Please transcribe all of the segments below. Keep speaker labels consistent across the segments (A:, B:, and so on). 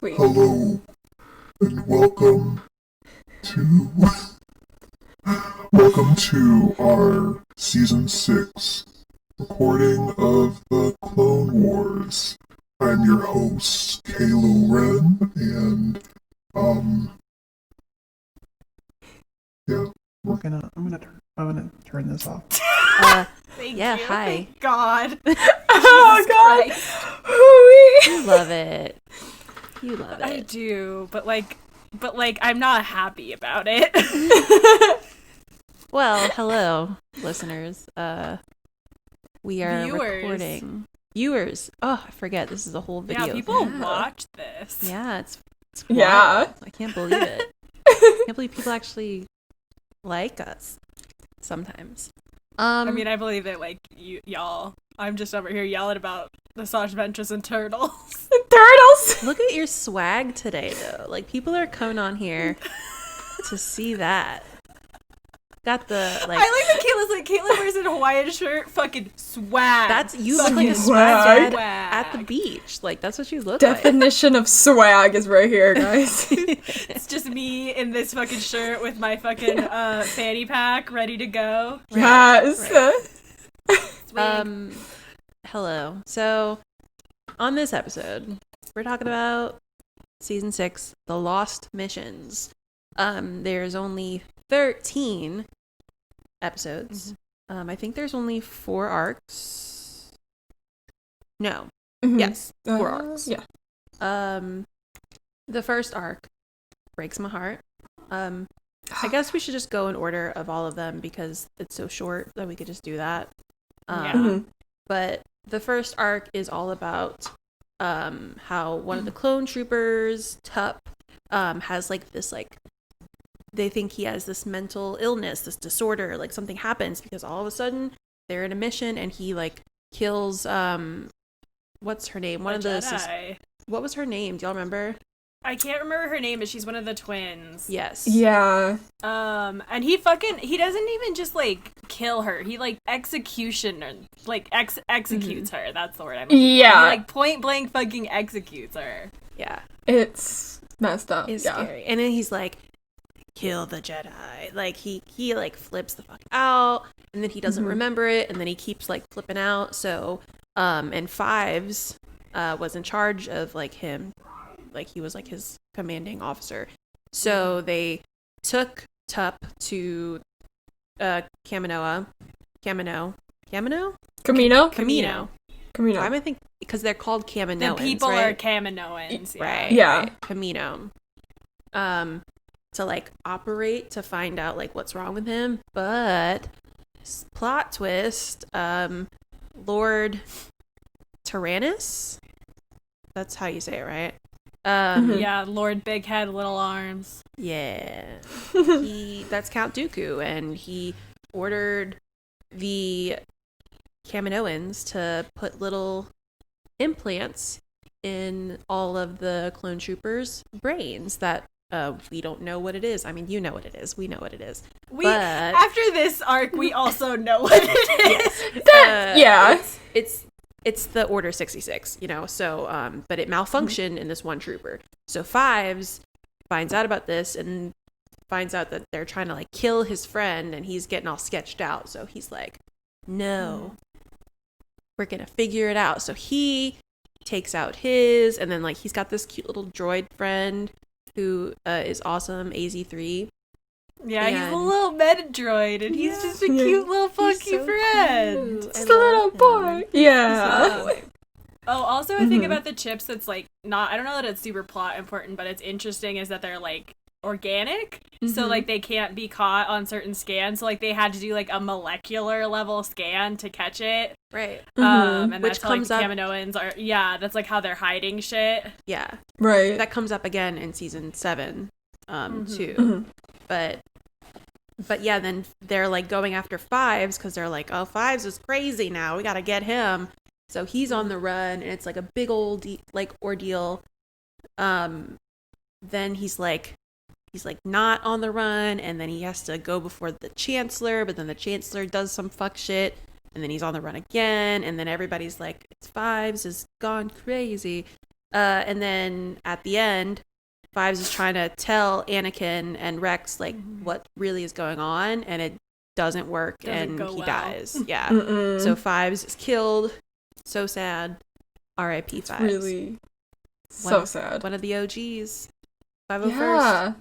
A: Wait.
B: Hello, and to welcome to our season 6 recording of the Clone Wars. I'm your host, Kylo Ren, and yeah.
C: I'm gonna turn this off.
D: Thank
E: yeah,
D: you.
E: hi.
D: Thank God.
A: Oh God.
E: You love it. You love
D: I
E: it.
D: do, but I'm not happy about it.
E: Well, hello, listeners. We are
D: Viewers.
E: recording. Viewers. Oh, I forget. This is a whole video.
D: Yeah, people
E: thing.
D: watch this.
E: Yeah, it's
A: Yeah.
E: wild. I can't believe it. I can't believe people actually like us sometimes.
D: I mean, I believe it. Like y'all. I'm just over here yelling about the Sash Ventress and turtles.
A: Turtles.
E: Look at your swag today, though. Like, people are coming on here to see that. Got the, like...
D: I like that Caitlin wears a Hawaiian shirt. Fucking swag.
E: That's... You look like a
A: Swag.
E: swag dad at the beach. Like, that's what you look
A: Definition of swag is right here, guys.
D: It's just me in this fucking shirt with my fucking fanny pack ready to go.
A: Yes.
E: like. Hello. So, on this episode, we're talking about Season 6, The Lost Missions. There's only 13 episodes. I think there's only 4 arcs. No.
A: Mhm.
E: Yes, 4 arcs.
A: Yeah.
E: The first arc breaks my heart. I guess we should just go in order of all of them because it's so short that we could just do that.
D: Yeah.
A: Mhm.
E: But the first arc is all about how one of the clone troopers, Tup, has like this, like, they think he has this mental illness, this disorder, like something happens because all of a sudden they're in a mission and he like kills what's her name? One of the
D: Jedi.
E: what was her name? Do y'all remember?
D: I can't remember her name, but she's one of the twins.
E: Yes.
A: Yeah.
D: And he doesn't even just like kill her. He like executes her. That's the word I'm looking for.
A: Yeah.
D: He like point blank fucking executes her.
E: Yeah.
A: It's messed up.
E: It's
A: yeah.
E: scary. And then he's like, kill the Jedi. Like he like flips the fuck out, and then he doesn't remember it, and then he keeps like flipping out. So and Fives was in charge of like him, like he was like his commanding officer. So they took Tup to Camino.
A: Camino.
E: I think because they're called Kaminoans,
D: The people
E: right?
D: are Kaminoans. Yeah.
E: Right.
A: Yeah.
E: Right. Camino. To like operate to find out like what's wrong with him, but plot twist, Lord Tyrannus, that's how you say it, right?
D: Yeah, Lord Big Head, Little Arms.
E: Yeah. That's Count Dooku, and he ordered the Kaminoans to put little implants in all of the clone troopers' brains that we don't know what it is. I mean, you know what it is. We know what it is.
D: After this arc, we also know what it is.
A: Yeah.
E: It's the Order 66, you know. So, but it malfunctioned in this one trooper. So Fives finds out about this and finds out that they're trying to like kill his friend, and he's getting all sketched out. So he's like, "No, we're gonna figure it out." So he takes out his, and then like he's got this cute little droid friend who is awesome, AZ3.
D: Yeah, he's a
E: And-
D: little meta droid, and he's just a cute little funky
E: so
D: friend.
E: cute.
A: Just
E: I
A: a little
E: love him.
A: boy. Yeah.
D: Oh, also a thing about the chips that's like not, I don't know that it's super plot important, but it's interesting is that they're like organic, so like they can't be caught on certain scans, so like they had to do like a molecular level scan to catch it.
E: Right.
D: And
E: Which
D: that's how like
E: comes
D: the
E: up-
D: Kaminoans are, yeah, that's like how they're hiding shit.
E: Yeah.
A: Right.
E: That comes up again in season 7, too.
A: Mhm.
E: But yeah, then they're like going after Fives because they're like, oh, Fives is crazy now. We gotta get him. So he's on the run, and it's like a big old like ordeal. Then he's like not on the run, and then he has to go before the Chancellor, but then the Chancellor does some fuck shit, and then he's on the run again, and then everybody's like, it's Fives is gone crazy. And then at the end, Fives is trying to tell Anakin and Rex like what really is going on, and it doesn't work, and he dies. Yeah. So Fives is killed. So sad. R.I.P. Fives.
A: Really so sad.
E: One of the OGs. 501st.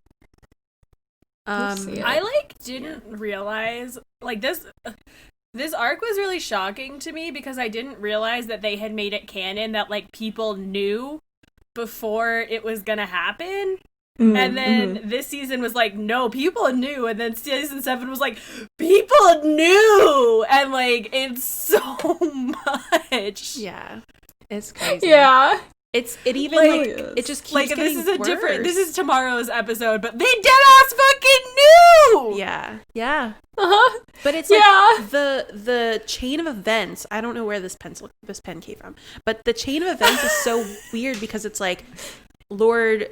A: Yeah.
D: I didn't realize this arc was really shocking to me because I didn't realize that they had made it canon that like people knew before it was gonna happen. And then this season was like, no, people knew. And then season 7 was like, people knew. And like, it's so much.
E: Yeah. It's crazy.
A: Yeah.
E: It even like it just keeps
D: like
E: getting
D: this is a
E: worse.
D: this is tomorrow's episode, but they deadass fucking knew.
E: Yeah.
A: Uh-huh.
E: But it's like the chain of events. I don't know where this pen came from, but the chain of events is so weird because it's like Lord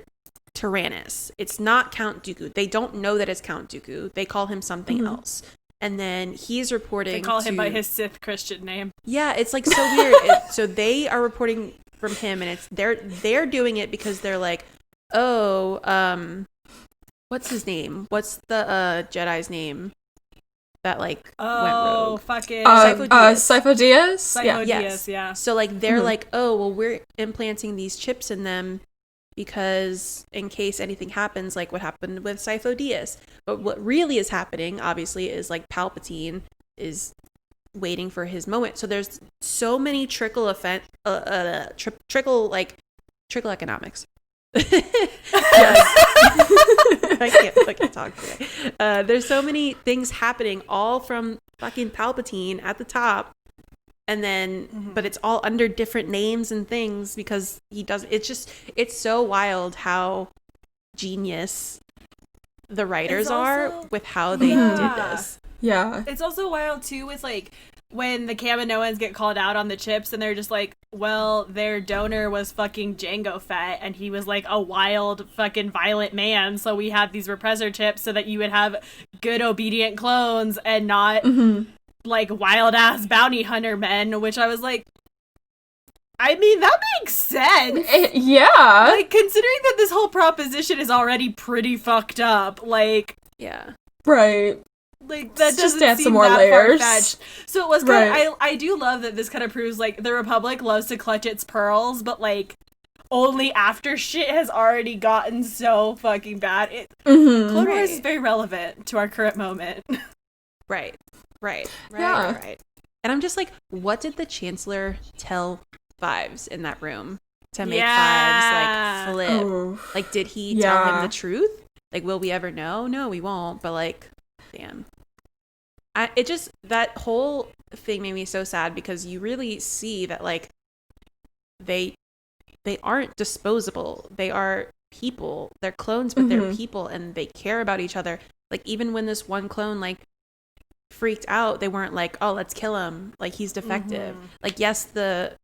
E: Tyrannus. It's not Count Dooku. They don't know that it's Count Dooku. They call him something else. And then he's reporting.
D: They call him by his Sith Christian name.
E: Yeah, it's like so weird. So they are reporting from him, and it's they're doing it because they're like, oh, what's his name? What's the Jedi's name that like went rogue?
D: Fucking
A: Sifo Dyas.
D: Sifo Dyas, yeah.
E: So like they're like, oh well, we're implanting these chips in them because in case anything happens, like what happened with Sifo Dyas. But what really is happening, obviously, is like Palpatine is waiting for his moment. So there's so many trickle economics. I can't talk today. There's so many things happening, all from fucking Palpatine at the top, and then but it's all under different names and things because he does. It's so wild how genius the writers are with how they did this.
A: Yeah.
D: It's also wild too with like when the Kaminoans get called out on the chips and they're just like, well, their donor was fucking Jango Fett and he was like a wild fucking violent man, so we had these repressor chips so that you would have good obedient clones and not like wild ass bounty hunter men, which I was like, I mean, that makes sense.
A: Yeah.
D: Like, considering that this whole proposition is already pretty fucked up, like...
E: Yeah.
A: Right.
D: Like, that
A: Just
D: doesn't
A: add
D: seem
A: some more
D: that
A: layers.
D: far-fetched. So it was kind of... I do love that this kind of proves, like, the Republic loves to clutch its pearls, but, like, only after shit has already gotten so fucking bad. Clone Wars is very relevant to our current moment.
E: Right.
A: Yeah.
E: And I'm just like, what did the Chancellor tell Fives in that room to make Fives like flip?
A: Oh.
E: Like, did he tell him the truth? Like, will we ever know? No, we won't. But like, damn. That whole thing made me so sad because you really see that like they aren't disposable. They are people. They're clones, but they're people, and they care about each other. Like, even when this one clone like freaked out, they weren't like, oh, let's kill him, like he's defective. Like, yes, the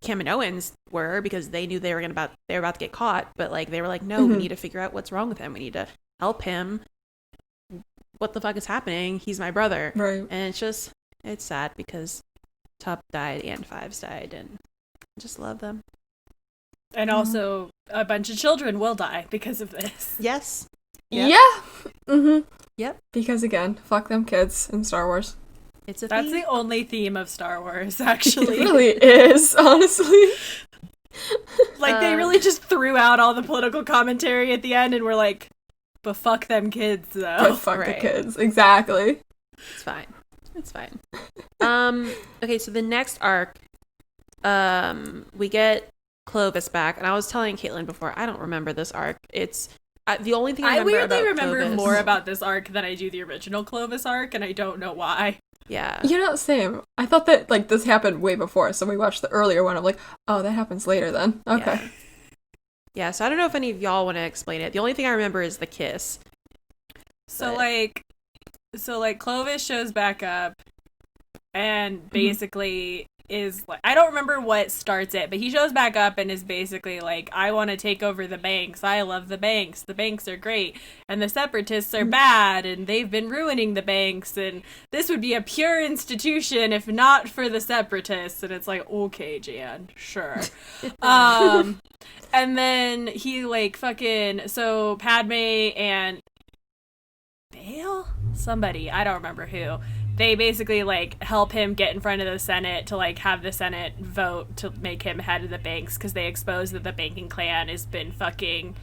E: Kaminoans were, because they knew they were about to get caught, but like they were like, no, we need to figure out what's wrong with him, we need to help him, what the fuck is happening, he's my brother.
A: Right.
E: And it's sad because Tup died and Fives died, and I just love them.
D: And also a bunch of children will die because of this.
E: Yes.
A: Yep. Yeah.
E: Yep.
A: Because again, fuck them kids in Star Wars.
E: That's
D: the only theme of Star Wars,
A: It
D: actually.
A: really is, honestly.
D: Like, they really just threw out all the political commentary at the end and were like, but fuck them kids, though.
A: But fuck the kids. Exactly.
E: It's fine. Okay, so the next arc, we get Clovis back, and I was telling Caitlin before, I don't remember this arc. It's the only thing I
D: remember
E: Clovis,
D: more about this arc than I do the original Clovis arc, and I don't know why.
E: Yeah.
A: You know, same. I thought that, like, this happened way before, so we watched the earlier one. I'm like, oh, that happens later then. Okay.
E: Yeah, so I don't know if any of y'all want to explain it. The only thing I remember is the kiss.
D: So Clovis shows back up, and basically is like, I don't remember what starts it, but he shows back up and is basically like, I want to take over the banks. I love the banks. The banks are great. And the separatists are bad and they've been ruining the banks. And this would be a pure institution if not for the separatists. And it's like, okay, Jan, sure. And then he like fucking, so Padme and Bale? Somebody, I don't remember who. They basically like help him get in front of the Senate to like have the Senate vote to make him head of the banks because they expose that the banking clan has been fucking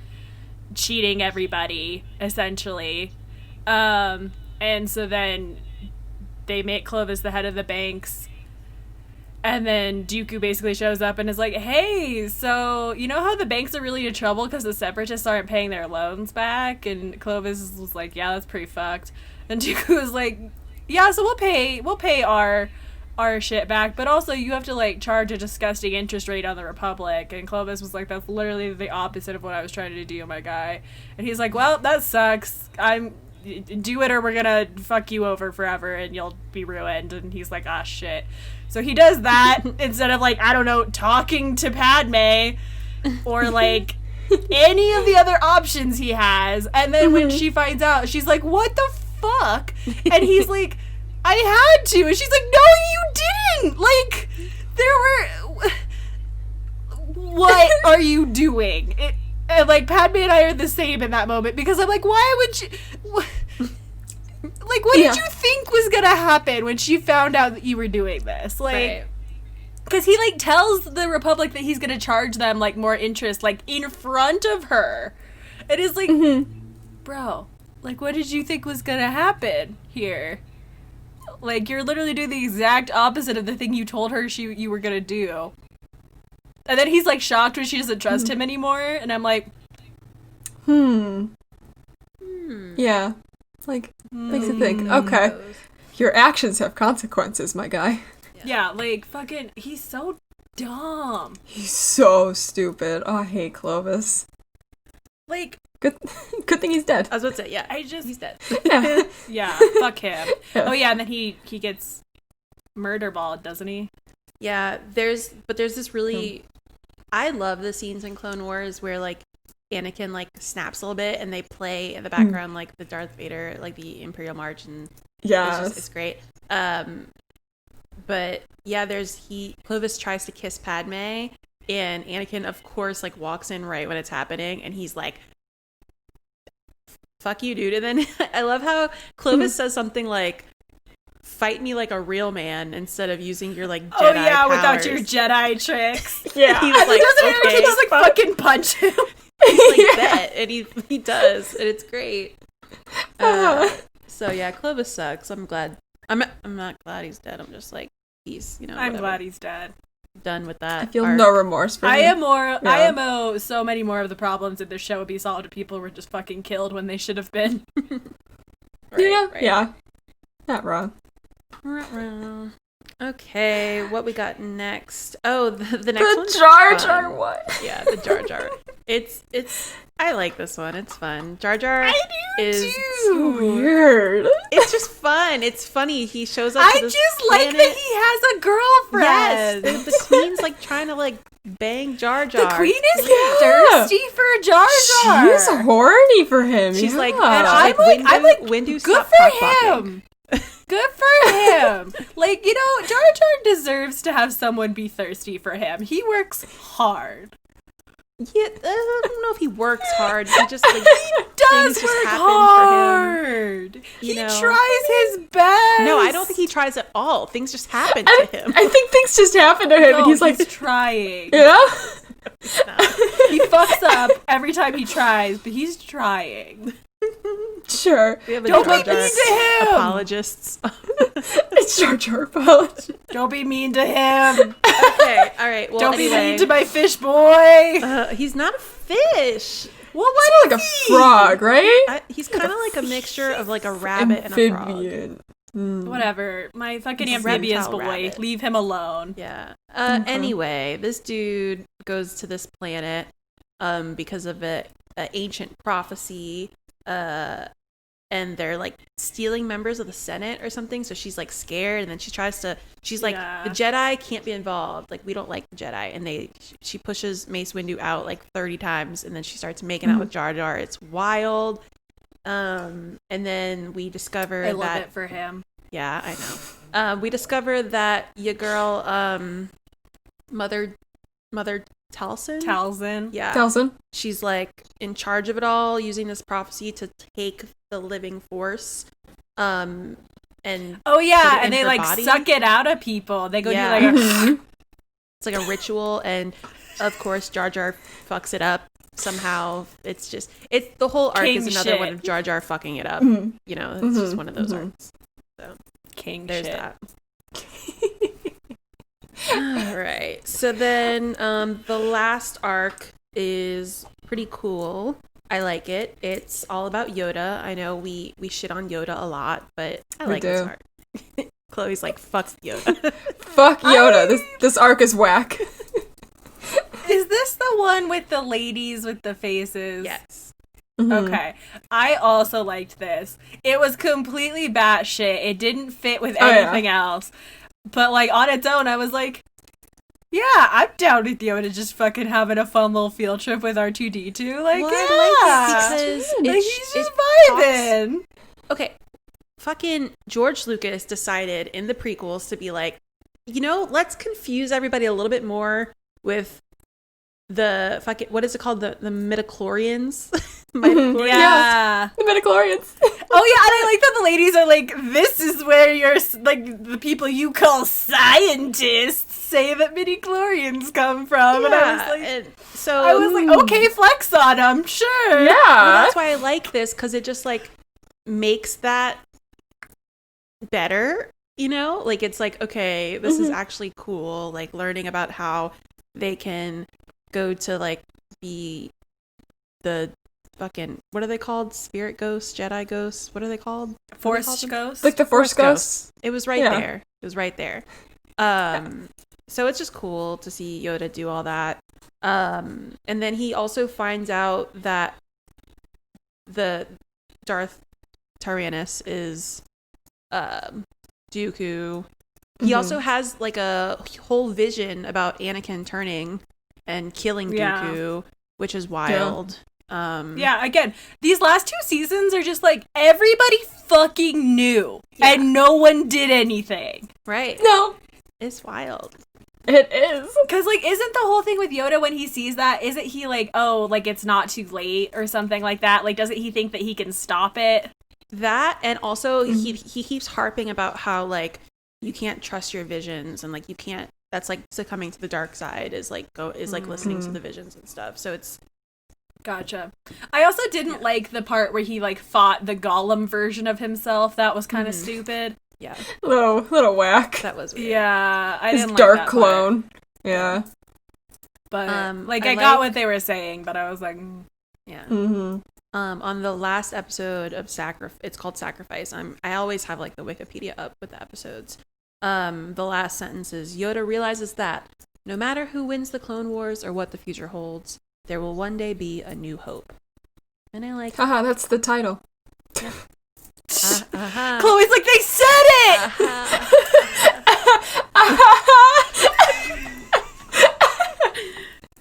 D: cheating everybody essentially. And so then they make Clovis the head of the banks. And then Dooku basically shows up and is like, hey, so you know how the banks are really in trouble because the separatists aren't paying their loans back? And Clovis was like, yeah, that's pretty fucked. And Dooku was like, yeah, so we'll pay our shit back, but also you have to like charge a disgusting interest rate on the Republic. And Clovis was like, that's literally the opposite of what I was trying to do, my guy. And he's like, well, that sucks. Do it or we're gonna fuck you over forever and you'll be ruined. And he's like, ah, shit. So he does that instead of like, I don't know, talking to Padme or like any of the other options he has. And then when she finds out, she's like, what the fuck? And he's like, I had to. And she's like, no, you didn't. Like, what are you doing? And like, Padme and I are the same in that moment because I'm like, why would you... Like, what did you think was gonna happen when she found out that you were doing this? Like, because he, like, tells the Republic that he's gonna charge them, like, more interest, like, in front of her. It is like, bro, like, what did you think was gonna happen here? Like, you're literally doing the exact opposite of the thing you told her you were gonna do. And then he's, like, shocked when she doesn't trust him anymore, and I'm like,
A: Yeah. Like, makes you think, okay, your actions have consequences, my guy.
D: Yeah, like, fucking, he's so dumb.
A: He's so stupid. Oh, I hate Clovis.
D: Like,
A: Good thing he's dead.
E: I was about to say, yeah,
D: he's dead.
A: Yeah.
D: Yeah, fuck him.
A: Yeah.
D: Oh yeah, and then he gets murder balled, doesn't he?
E: Yeah, there's this really, I love the scenes in Clone Wars where like Anakin like snaps a little bit and they play in the background like the Darth Vader, like the Imperial March, and it's great. But yeah, Clovis tries to kiss Padme and Anakin of course like walks in right when it's happening and he's like, fuck you, dude. And then I love how Clovis says something like, fight me like a real man instead of using your like Jedi powers.
D: Without your Jedi tricks.
E: Yeah. He was like, okay.
D: He just like fucking punch him.
E: He's like, bet. And he does. And it's great. So yeah, Clovis sucks. I'm glad. I'm not glad he's dead. I'm just like, he's,
D: I'm
E: whatever.
D: glad he's dead.
E: Done with that.
A: I feel no remorse for him.
D: So many more of the problems in this show would be solved if people were just fucking killed when they should have been.
A: Yeah. Not wrong.
E: Okay, what we got next? Oh, the next one.
A: The Jar Jar one.
E: Yeah, the Jar Jar. It's. I like this one. It's fun. Jar Jar is
A: so weird.
E: It's just fun. It's funny. He shows up.
D: I
E: to this
D: just
E: planet.
D: like that he has a girlfriend.
E: Yes, the queen's like trying to like bang Jar Jar.
D: The queen is thirsty for Jar Jar.
A: She's horny for him.
E: She's like,
D: and I'm like,
E: Windu,
D: good
E: stop
D: for him. Good for him. Like, Jar Jar deserves to have someone be thirsty for him. He works hard.
E: Yeah, I don't know if he works hard. He just like
D: he does work hard. He tries his best.
E: No, I don't think he tries at all. Things just happen to him.
A: I think things just happen to him,
D: no,
A: and he's like
D: trying.
A: Yeah.
D: He fucks up every time he tries, but he's trying.
A: Sure.
D: Don't be mean to him.
E: Apologists.
A: It's Jar Jar apology.
D: Don't be mean to him.
E: Okay, all right. Well,
D: don't be mean to my fish boy.
E: He's not a fish.
D: Well, what
A: is like a frog, right?
E: He's kind of like a mixture of like a rabbit and a frog.
D: Whatever. My fucking amphibious boy.
E: Rabbit.
D: Leave him alone.
E: Yeah. Anyway, this dude goes to this planet because of an ancient prophecy and they're like stealing members of the Senate or something. So she's like scared, and then she's like, the Jedi can't be involved. Like, we don't like the Jedi. And she pushes Mace Windu out like 30 times, and then she starts making out with Jar Jar. It's wild. And then we discover
D: I love it for him.
E: Yeah, I know. We discover that your girl, Mother Talzin. Yeah.
A: Talzin.
E: She's like in charge of it all, using this prophecy to take the living force. And
D: and they like body. Suck it out of people. They go do like
E: it's like a ritual, and of course Jar Jar fucks it up somehow. It's the whole arc is another one of Jar Jar fucking it up. You know, it's just one of those arcs. So there's that. All right. So then the last arc is pretty cool. I like it. It's all about Yoda. I know we shit on Yoda a lot, but I like this arc. Chloe's like, fuck Yoda.
A: Fuck Yoda. This arc is whack.
D: Is this the one with the ladies with the faces?
E: Yes.
D: Okay. I also liked this. It was completely batshit. It didn't fit with anything else. But like on its own, I was like, yeah, I'm down with Yoda just fucking having a fun little field trip with R2-D2. Like,
E: I like it because
D: he's just vibing.
E: Okay. Fucking George Lucas decided in the prequels to be like, let's confuse everybody a little bit more with the fucking, what is it called? The midichlorians?
D: Yeah.
A: The midichlorians.
D: Oh yeah, and I like that the ladies are like, this is where you're like the people you call scientists say that midichlorians come from.
E: Yeah,
D: and I was like, okay, flex on them, sure.
A: Yeah.
E: Well, that's why I like this, because it just like makes that better, like it's like, okay, this is actually cool, like learning about how they can go to like be the fucking, what are they called? Spirit ghosts, Jedi ghosts, what are they called?
D: Force ghosts?
A: Like the Force ghosts?
E: It was right there. It was right there. So it's just cool to see Yoda do all that. And then he also finds out that the Darth Tyrannus is Dooku. He also has like a whole vision about Anakin turning and killing Dooku, which is wild.
D: Again, these last 2 seasons are just like everybody fucking knew and no one did anything.
E: Right.
A: No.
E: It's wild.
A: It is.
D: Because, like, isn't the whole thing with Yoda when he sees that, isn't he like, oh, like, it's not too late or something like that? Like, doesn't he think that he can stop it?
E: That, and also he keeps harping about how, like, you can't trust your visions, and, like, you can't, that's, like, succumbing to the dark side is, like, listening to the visions and stuff. So it's...
D: Gotcha. I also didn't like the part where he, like, fought the Gollum version of himself. That was kind of stupid.
E: Yeah.
A: Little whack.
E: That was weird.
D: Yeah. I didn't like
A: dark
D: that
A: clone.
D: Part.
A: Yeah.
D: But, I got what they were saying, but I was like...
E: Yeah. On the last episode of it's called Sacrifice. I always have, like, the Wikipedia up with the episodes. The last sentence is, Yoda realizes that no matter who wins the Clone Wars or what the future holds, there will one day be a new hope. And I like...
A: Haha, that's the title.
E: Yeah.
D: Chloe's like, they said it!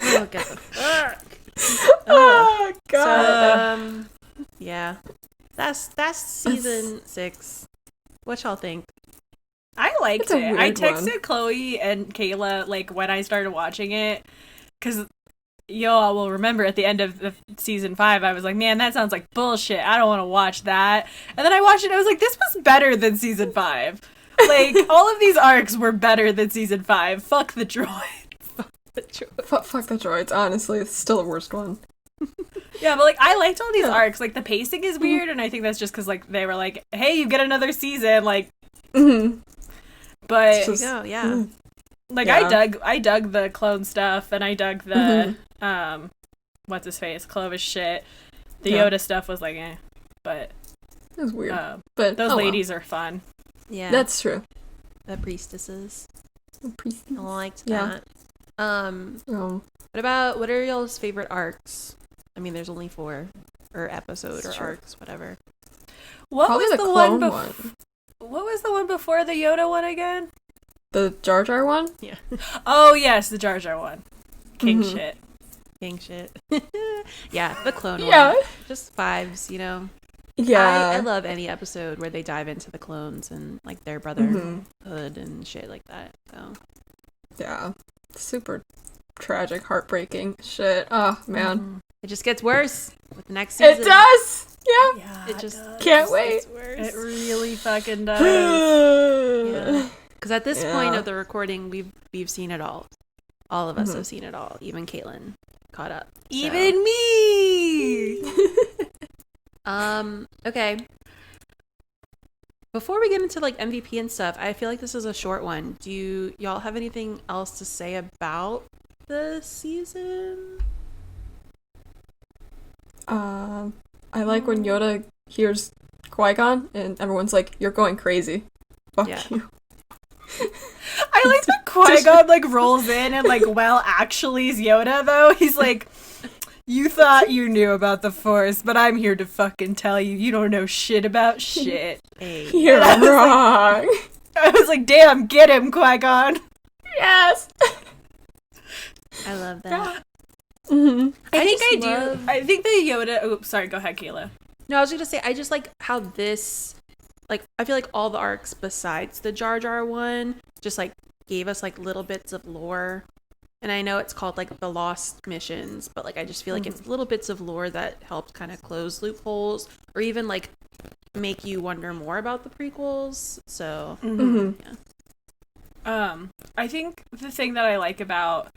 E: Oh, get the fuck.
A: Oh, God.
E: So, yeah. That's season 6. What y'all think?
D: I liked it. I texted
A: one.
D: Chloe and Kayla, like, when I started watching it, because... Y'all will remember at the end of the season 5, I was like, man, that sounds like bullshit. I don't want to watch that. And then I watched it and I was like, this was better than season 5. Like, all of these arcs were better than season 5. Fuck the droid.
A: Fuck the droids, honestly. It's still the worst one.
D: Yeah, but, like, I liked all these arcs. Like, the pacing is weird, and I think that's just because, like, they were like, hey, you get another season. Like, but...
A: Just,
E: yeah.
D: Like, I dug the clone stuff, and I dug the, what's his face, Clovis shit. The Yoda stuff was like, but...
A: It was weird. But
D: those ladies are fun.
E: Yeah.
A: That's true.
E: The priestesses. I liked
A: Yeah.
E: that. What are y'all's favorite arcs? I mean, there's only 4. Or episode or arcs, whatever.
D: What
A: Probably
D: was
A: the
D: the
A: clone
D: one,
A: one.
D: What was the one before the Yoda one again?
A: The Jar Jar one?
E: Yeah.
D: Oh, yes, the Jar Jar one. King shit.
E: King shit. Yeah, the clone
A: Yeah.
E: one. Just vibes, you know.
A: Yeah.
E: I love any episode where they dive into the clones and like their brotherhood and shit like that. So
A: Yeah. Super tragic, heartbreaking shit. Oh, man.
E: it just gets worse with the next season.
A: It does! Yeah.
D: Yeah,
E: It just
A: Can't wait.
E: gets worse.
D: It really fucking does.
E: Yeah. Because at this point
A: Yeah.
E: of the recording, we've seen it all. All of us have seen it all. Even Caitlin caught up. So.
D: Even me!
E: Okay. Before we get into like MVP and stuff, I feel like this is a short one. Do y'all have anything else to say about the season?
A: I like when Yoda hears Qui-Gon and everyone's like, "You're going crazy. Fuck
E: Yeah.
A: you."
D: I like that Qui-Gon like rolls in and like, well, actually is Yoda though. He's like, you thought you knew about the Force, but I'm here to fucking tell you, you don't know shit about shit.
E: Hey.
A: You're wrong.
D: I was like, damn, get him, Qui-Gon.
A: Yes.
E: I love that.
A: Mm-hmm.
D: I think the Yoda. Oh, sorry. Go ahead, Kayla.
E: No, I was gonna say I just like how this, like I feel like all the arcs besides the Jar Jar one just like gave us like little bits of lore, and I know it's called like the Lost Missions, but like I just feel like it's little bits of lore that helped kind of close loopholes or even like make you wonder more about the prequels. So
A: Mm-hmm.
D: I think the thing that I like about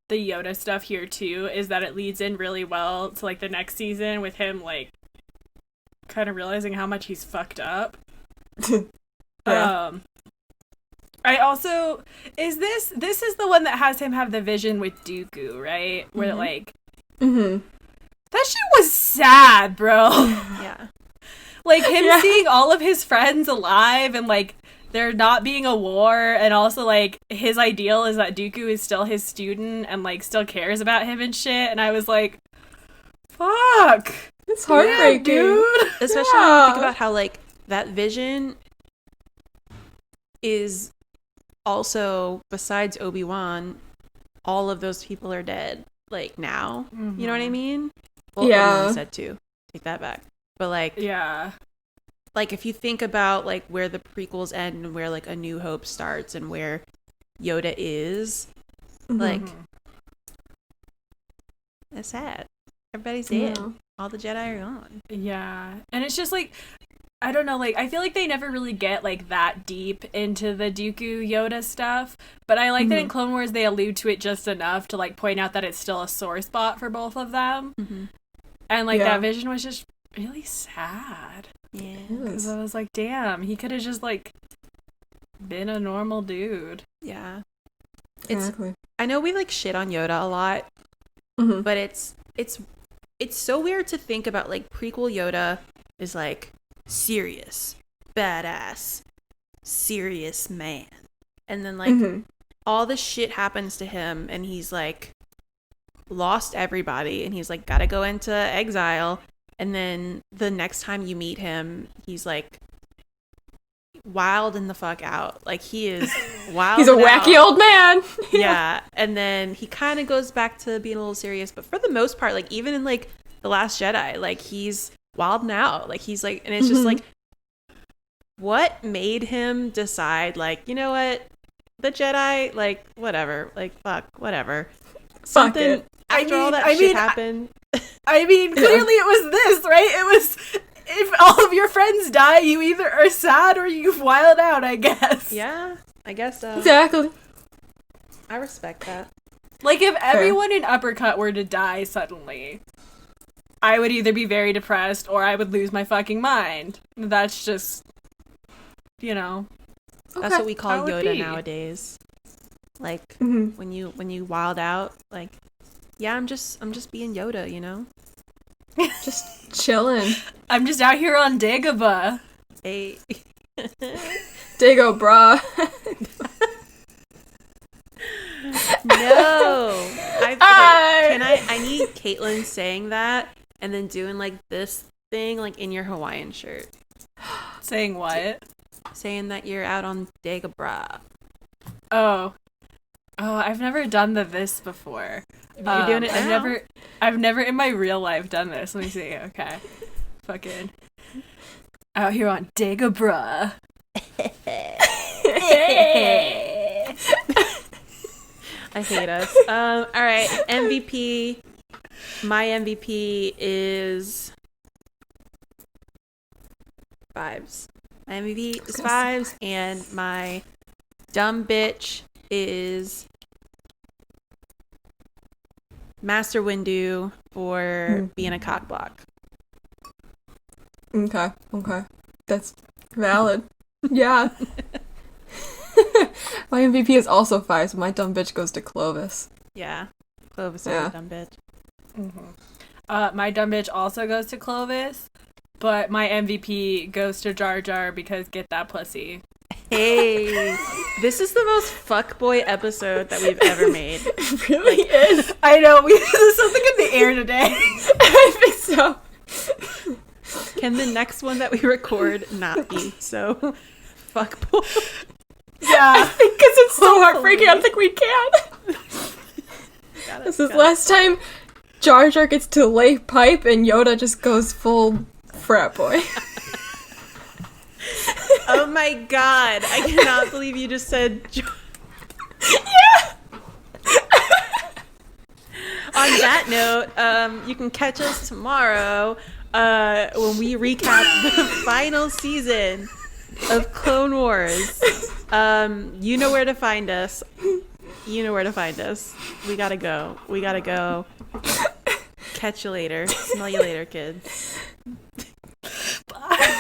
D: the Yoda stuff here too is that it leads in really well to like the next season with him like kind of realizing how much he's fucked up.
A: Yeah.
D: I also this is the one that has him have the vision with Dooku, right? Where like that shit was sad, bro.
E: yeah.
D: Like him seeing all of his friends alive and like there not being a war, and also like his ideal is that Dooku is still his student and like still cares about him and shit, and I was like, fuck.
A: It's heartbreaking,
D: dude.
E: Especially when you think about how like that vision is also, besides Obi-Wan, all of those people are dead like now. You know what I mean? Well, Obi-Wan said too. Take that back. But like like if you think about like where the prequels end and where like A New Hope starts and where Yoda is, like it's sad. Everybody's dead. All the Jedi are gone.
D: Yeah. And it's just like, I don't know, like I feel like they never really get like that deep into the Dooku Yoda stuff, but I like that in Clone Wars they allude to it just enough to like point out that it's still a sore spot for both of them. And like that vision was just really sad.
E: Yeah.
D: Because I was like, damn, he could have just like been a normal dude.
E: Yeah.
A: Exactly.
E: I know we like shit on Yoda a lot, but it's so weird to think about like prequel Yoda is like serious, badass, serious man. And then like all this shit happens to him and he's like lost everybody and he's like gotta go into exile. And then the next time you meet him, he's like wild in the fuck out. Like he is wild.
A: He's a wacky old man.
E: Yeah. And then he kind of goes back to being a little serious. But for the most part, like even in like The Last Jedi, like he's wilding out. Like he's like, and it's just like, what made him decide like, you know what? The Jedi, like whatever, like fuck, whatever. Something
A: it.
E: after all that shit happened.
D: I mean, clearly it was this, right? It was, if all of your friends die, you either are sad or you've wild out, I guess.
E: Yeah, I guess so.
A: Exactly.
E: I respect that.
D: Like, if everyone in Uppercut were to die suddenly, I would either be very depressed or I would lose my fucking mind. That's just, you know.
E: That's what we call
D: How would
E: Yoda
D: be.
E: nowadays. Like when you wild out, like yeah, I'm just being Yoda, you know?
A: Just chilling.
D: I'm just out here on Dagobah.
E: Hey.
A: Dago, brah.
E: No. I need Caitlin saying that and then doing like this thing like in your Hawaiian shirt.
D: Saying what?
E: Saying that you're out on Dagobah.
D: Oh, I've never done this before.
E: You're doing it now.
D: I've never in my real life done this. Let me see. Okay. Fucking out here on Dagobah.
E: I hate us. All right, MVP. My MVP is Fives. My MVP is Fives, and my dumb bitch is Master Windu for being a cockblock.
A: Okay. That's valid. Yeah. My MVP is also 5, so my dumb bitch goes to Clovis.
E: Yeah. Clovis is a dumb bitch.
D: Mm-hmm. My dumb bitch also goes to Clovis, but my MVP goes to Jar Jar because get that pussy.
E: Hey, this is the most fuckboy episode that we've ever made.
A: It really is.
D: I know, there's something in the air today.
A: I think so.
E: Can the next one that we record not be so fuckboy?
A: Yeah. I think because it's so heartbreaking, I don't think we can. This is last time Jar Jar gets to lay pipe and Yoda just goes full frat boy.
E: Oh my god, I cannot believe you just said
A: Yeah!
E: On that note, you can catch us tomorrow when we recap the final season of Clone Wars. You know where to find us. We gotta go. Catch you later. Smell you later, kids.